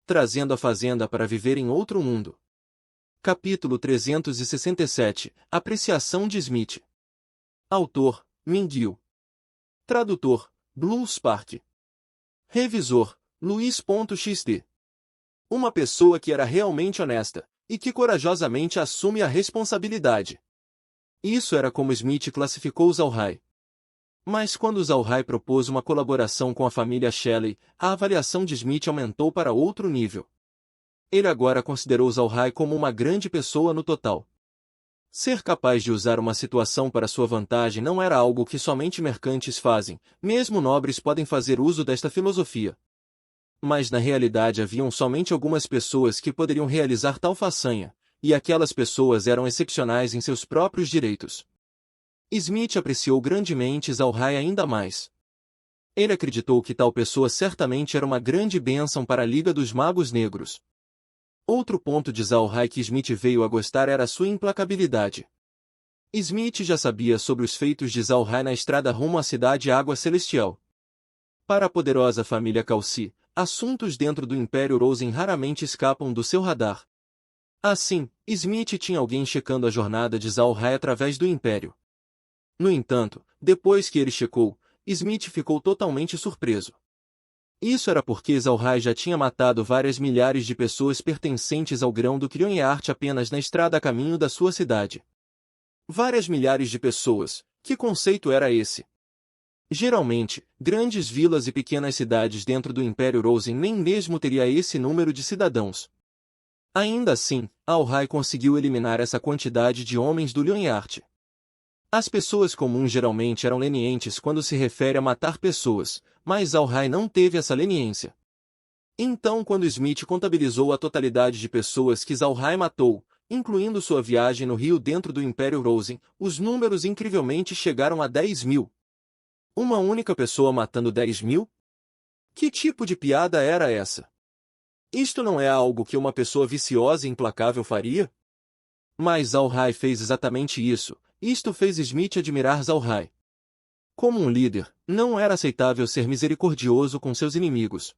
trazendo a fazenda para viver em outro mundo. Capítulo 367 – Apreciação de Smith. Autor, Min-Gil. Tradutor, Blue Spark. Revisor, Luiz.xd. Uma pessoa que era realmente honesta, e que corajosamente assume a responsabilidade. Isso era como Smith classificou Zalhai. Mas quando Zalhai propôs uma colaboração com a família Shelley, a avaliação de Smith aumentou para outro nível. Ele agora considerou Zalhai como uma grande pessoa no total. Ser capaz de usar uma situação para sua vantagem não era algo que somente mercantes fazem, mesmo nobres podem fazer uso desta filosofia. Mas na realidade haviam somente algumas pessoas que poderiam realizar tal façanha, e aquelas pessoas eram excepcionais em seus próprios direitos. Smith apreciou grandemente Zalhai ainda mais. Ele acreditou que tal pessoa certamente era uma grande bênção para a Liga dos Magos Negros. Outro ponto de Zalhai que Smith veio a gostar era sua implacabilidade. Smith já sabia sobre os feitos de Zalhai na estrada rumo à cidade Água Celestial. Para a poderosa família Calci, assuntos dentro do Império Rosen raramente escapam do seu radar. Assim, Smith tinha alguém checando a jornada de Zalhai através do Império. No entanto, depois que ele checou, Smith ficou totalmente surpreso. Isso era porque Zalhai já tinha matado várias milhares de pessoas pertencentes ao grão do Krionheart apenas na estrada a caminho da sua cidade. Várias milhares de pessoas, que conceito era esse? Geralmente, grandes vilas e pequenas cidades dentro do Império Rosen nem mesmo teria esse número de cidadãos. Ainda assim, Zalhai conseguiu eliminar essa quantidade de homens do Lionheart. As pessoas comuns geralmente eram lenientes quando se refere a matar pessoas, mas Zalhai não teve essa leniência. Então quando Smith contabilizou a totalidade de pessoas que Zalhai matou, incluindo sua viagem no rio dentro do Império Rosen, os números incrivelmente chegaram a 10.000. Uma única pessoa matando 10.000? Que tipo de piada era essa? Isto não é algo que uma pessoa viciosa e implacável faria? Mas Zalhai fez exatamente isso. Isto fez Smith admirar Zalhai. Como um líder, não era aceitável ser misericordioso com seus inimigos.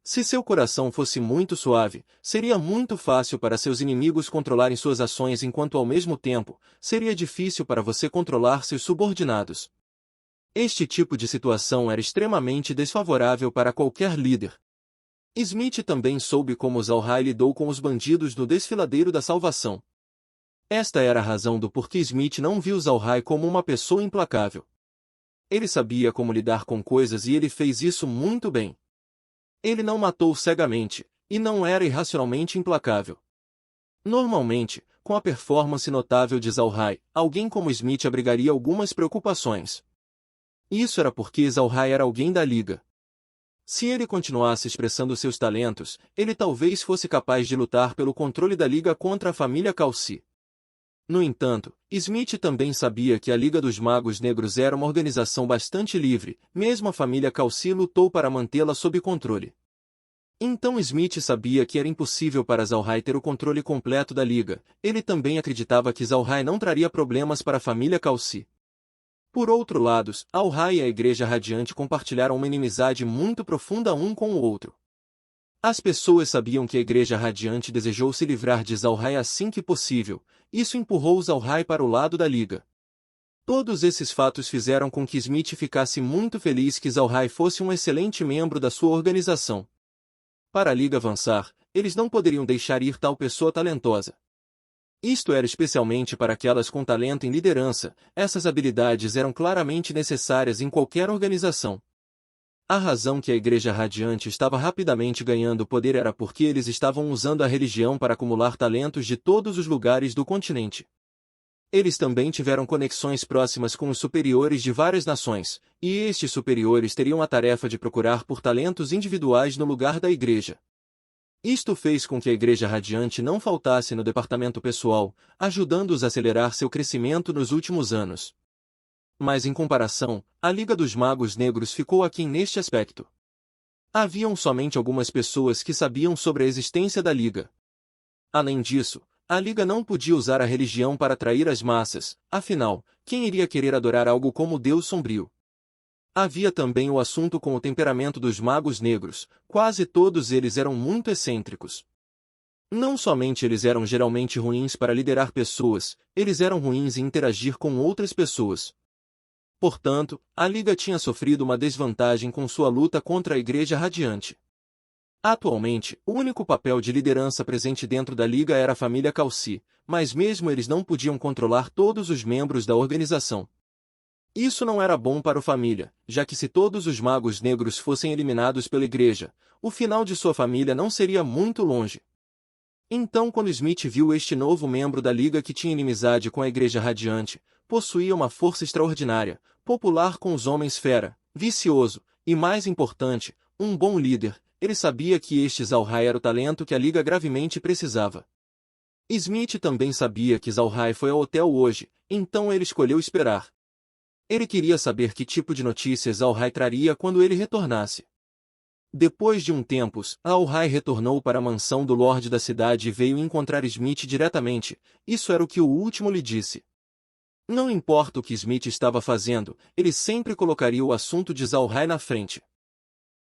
Se seu coração fosse muito suave, seria muito fácil para seus inimigos controlarem suas ações enquanto ao mesmo tempo, seria difícil para você controlar seus subordinados. Este tipo de situação era extremamente desfavorável para qualquer líder. Smith também soube como Zalhai lidou com os bandidos no desfiladeiro da salvação. Esta era a razão do porquê Smith não viu Zalhai como uma pessoa implacável. Ele sabia como lidar com coisas e ele fez isso muito bem. Ele não matou cegamente, e não era irracionalmente implacável. Normalmente, com a performance notável de Zalhai, alguém como Smith abrigaria algumas preocupações. Isso era porque Zalhai era alguém da Liga. Se ele continuasse expressando seus talentos, ele talvez fosse capaz de lutar pelo controle da Liga contra a família Calci. No entanto, Smith também sabia que a Liga dos Magos Negros era uma organização bastante livre, mesmo a família Calci lutou para mantê-la sob controle. Então Smith sabia que era impossível para Zalhai ter o controle completo da Liga. Ele também acreditava que Zalhai não traria problemas para a família Calci. Por outro lado, Zalhai e a Igreja Radiante compartilharam uma inimizade muito profunda um com o outro. As pessoas sabiam que a Igreja Radiante desejou se livrar de Zalhai assim que possível. Isso empurrou Zalhai para o lado da Liga. Todos esses fatos fizeram com que Smith ficasse muito feliz que Zalhai fosse um excelente membro da sua organização. Para a Liga avançar, eles não poderiam deixar ir tal pessoa talentosa. Isto era especialmente para aquelas com talento em liderança, essas habilidades eram claramente necessárias em qualquer organização. A razão que a Igreja Radiante estava rapidamente ganhando poder era porque eles estavam usando a religião para acumular talentos de todos os lugares do continente. Eles também tiveram conexões próximas com os superiores de várias nações, e estes superiores teriam a tarefa de procurar por talentos individuais no lugar da Igreja. Isto fez com que a Igreja Radiante não faltasse no departamento pessoal, ajudando-os a acelerar seu crescimento nos últimos anos. Mas em comparação, a Liga dos Magos Negros ficou aquém neste aspecto. Haviam somente algumas pessoas que sabiam sobre a existência da Liga. Além disso, a Liga não podia usar a religião para atrair as massas, afinal, quem iria querer adorar algo como Deus sombrio? Havia também o assunto com o temperamento dos magos negros, quase todos eles eram muito excêntricos. Não somente eles eram geralmente ruins para liderar pessoas, eles eram ruins em interagir com outras pessoas. Portanto, a Liga tinha sofrido uma desvantagem com sua luta contra a Igreja Radiante. Atualmente, o único papel de liderança presente dentro da Liga era a família Calci, mas mesmo eles não podiam controlar todos os membros da organização. Isso não era bom para a família, já que se todos os magos negros fossem eliminados pela Igreja, o final de sua família não seria muito longe. Então, quando Smith viu este novo membro da Liga que tinha inimizade com a Igreja Radiante, possuía uma força extraordinária, popular com os homens fera, vicioso, e mais importante, um bom líder, ele sabia que este Zalhai era o talento que a Liga gravemente precisava. Smith também sabia que Zalhai foi ao hotel hoje, então ele escolheu esperar. Ele queria saber que tipo de notícias Zalhai traria quando ele retornasse. Depois de um tempo, Zalhai retornou para a mansão do Lorde da cidade e veio encontrar Smith diretamente, isso era o que o último lhe disse. Não importa o que Smith estava fazendo, ele sempre colocaria o assunto de Zalhai na frente.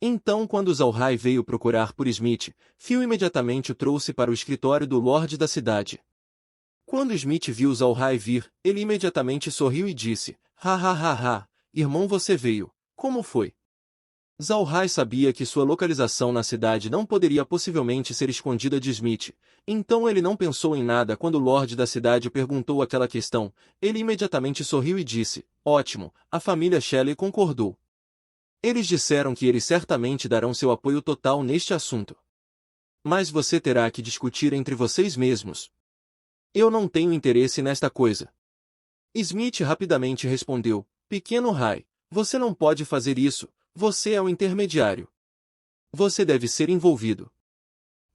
Então, quando Zalhai veio procurar por Smith, Phil imediatamente o trouxe para o escritório do Lorde da cidade. Quando Smith viu Zalhai vir, ele imediatamente sorriu e disse, "Ha ha ha ha, irmão, você veio. Como foi?" Zalhai sabia que sua localização na cidade não poderia possivelmente ser escondida de Smith, então ele não pensou em nada quando o Lorde da cidade perguntou aquela questão, ele imediatamente sorriu e disse, "Ótimo, a família Shelley concordou. Eles disseram que eles certamente darão seu apoio total neste assunto. Mas você terá que discutir entre vocês mesmos. Eu não tenho interesse nesta coisa." Smith rapidamente respondeu, "Pequeno Rai, você não pode fazer isso, você é o intermediário. Você deve ser envolvido.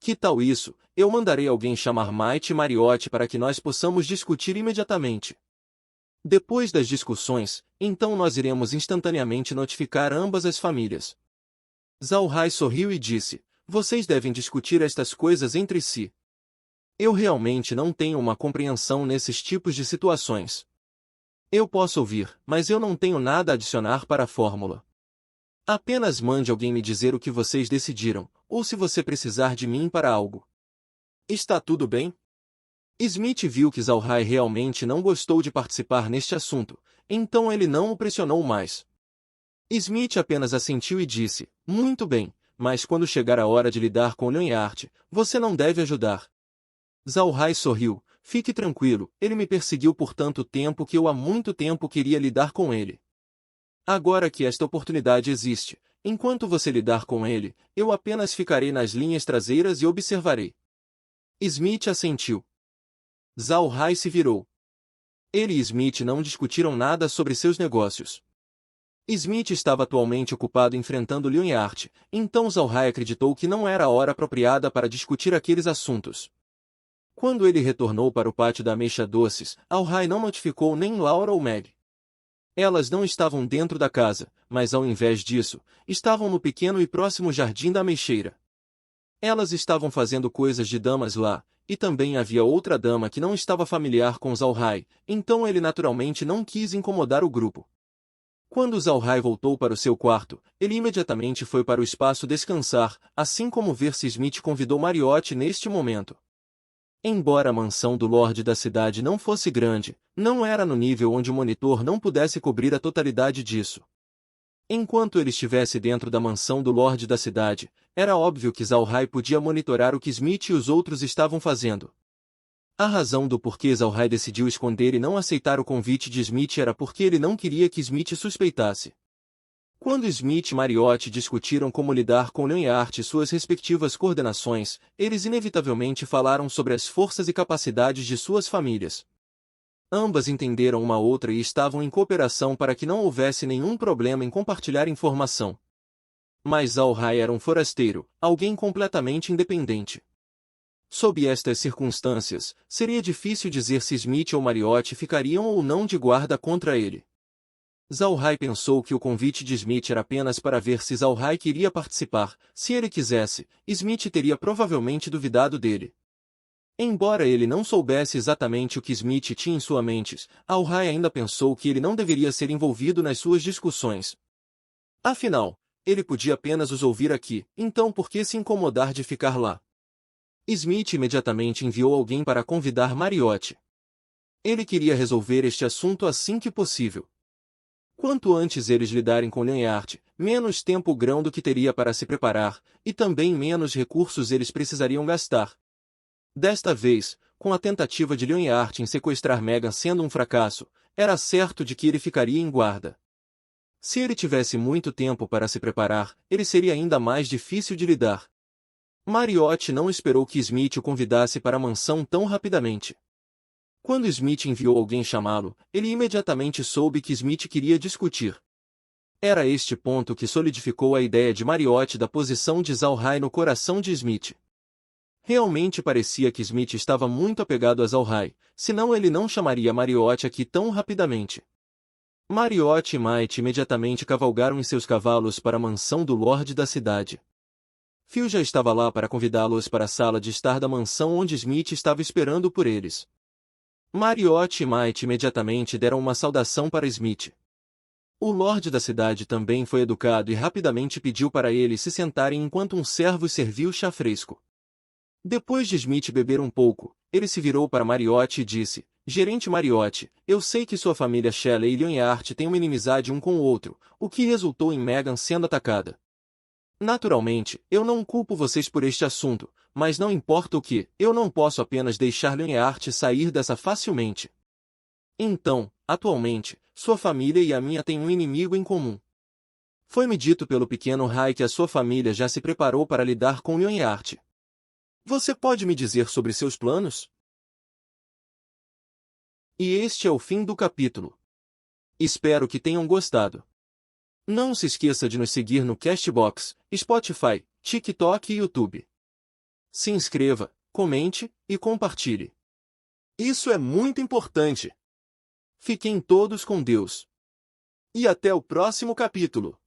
Que tal isso? Eu mandarei alguém chamar Mike Mariotti para que nós possamos discutir imediatamente. Depois das discussões, então nós iremos instantaneamente notificar ambas as famílias." Zalhai sorriu e disse, "Vocês devem discutir estas coisas entre si. Eu realmente não tenho uma compreensão nesses tipos de situações. Eu posso ouvir, mas eu não tenho nada a adicionar para a fórmula. Apenas mande alguém me dizer o que vocês decidiram, ou se você precisar de mim para algo. Está tudo bem?" Smith viu que Zalhai realmente não gostou de participar neste assunto, então ele não o pressionou mais. Smith apenas assentiu e disse, "Muito bem, mas quando chegar a hora de lidar com Leonhart, você não deve ajudar." Zalhai sorriu, "Fique tranquilo, ele me perseguiu por tanto tempo que eu há muito tempo queria lidar com ele. Agora que esta oportunidade existe, enquanto você lidar com ele, eu apenas ficarei nas linhas traseiras e observarei." Smith assentiu. Zalhai se virou. Ele e Smith não discutiram nada sobre seus negócios. Smith estava atualmente ocupado enfrentando Leonhart, então Zalhai acreditou que não era a hora apropriada para discutir aqueles assuntos. Quando ele retornou para o pátio da Ameixa Doces, Zalhai não notificou nem Laura ou Meg. Elas não estavam dentro da casa, mas ao invés disso, estavam no pequeno e próximo jardim da Ameixeira. Elas estavam fazendo coisas de damas lá, e também havia outra dama que não estava familiar com Zalhai, então ele naturalmente não quis incomodar o grupo. Quando Zalhai voltou para o seu quarto, ele imediatamente foi para o espaço descansar, assim como ver se Smith convidou Mariotti neste momento. Embora a mansão do Lorde da cidade não fosse grande, não era no nível onde o monitor não pudesse cobrir a totalidade disso. Enquanto ele estivesse dentro da mansão do Lorde da cidade, era óbvio que Zalhai podia monitorar o que Smith e os outros estavam fazendo. A razão do porquê Zalhai decidiu esconder e não aceitar o convite de Smith era porque ele não queria que Smith suspeitasse. Quando Smith e Mariotti discutiram como lidar com Leonhart e suas respectivas coordenações, eles inevitavelmente falaram sobre as forças e capacidades de suas famílias. Ambas entenderam uma outra e estavam em cooperação para que não houvesse nenhum problema em compartilhar informação. Mas Zalhai era um forasteiro, alguém completamente independente. Sob estas circunstâncias, seria difícil dizer se Smith ou Mariotti ficariam ou não de guarda contra ele. Zalhai pensou que o convite de Smith era apenas para ver se Zalhai queria participar. Se ele quisesse, Smith teria provavelmente duvidado dele. Embora ele não soubesse exatamente o que Smith tinha em sua mente, Zalhai ainda pensou que ele não deveria ser envolvido nas suas discussões. Afinal, ele podia apenas os ouvir aqui, então por que se incomodar de ficar lá? Smith imediatamente enviou alguém para convidar Mariotti. Ele queria resolver este assunto assim que possível. Quanto antes eles lidarem com Lanyard, menos tempo o grão-duque teria para se preparar, e também menos recursos eles precisariam gastar. Desta vez, com a tentativa de Lanyard em sequestrar Meghan sendo um fracasso, era certo de que ele ficaria em guarda. Se ele tivesse muito tempo para se preparar, ele seria ainda mais difícil de lidar. Mariotti não esperou que Smith o convidasse para a mansão tão rapidamente. Quando Smith enviou alguém chamá-lo, ele imediatamente soube que Smith queria discutir. Era este ponto que solidificou a ideia de Mariotti da posição de Zalhai no coração de Smith. Realmente parecia que Smith estava muito apegado a Zalhai, senão ele não chamaria Mariotti aqui tão rapidamente. Mariotti e Might imediatamente cavalgaram em seus cavalos para a mansão do Lorde da cidade. Phil já estava lá para convidá-los para a sala de estar da mansão onde Smith estava esperando por eles. Mariotti e Might imediatamente deram uma saudação para Smith. O Lorde da cidade também foi educado e rapidamente pediu para eles se sentarem enquanto um servo serviu chá fresco. Depois de Smith beber um pouco, ele se virou para Mariotti e disse: Gerente Mariotti, eu sei que sua família Shelley e Lanyard têm uma inimizade um com o outro, o que resultou em Meghan sendo atacada. Naturalmente, eu não culpo vocês por este assunto, mas não importa o que, eu não posso apenas deixar Lanyard sair dessa facilmente. Então, atualmente, sua família e a minha têm um inimigo em comum. Foi-me dito pelo pequeno Rai que a sua família já se preparou para lidar com Lanyard. Você pode me dizer sobre seus planos? E este é o fim do capítulo. Espero que tenham gostado. Não se esqueça de nos seguir no Castbox, Spotify, TikTok e YouTube. Se inscreva, comente e compartilhe. Isso é muito importante. Fiquem todos com Deus. E até o próximo capítulo.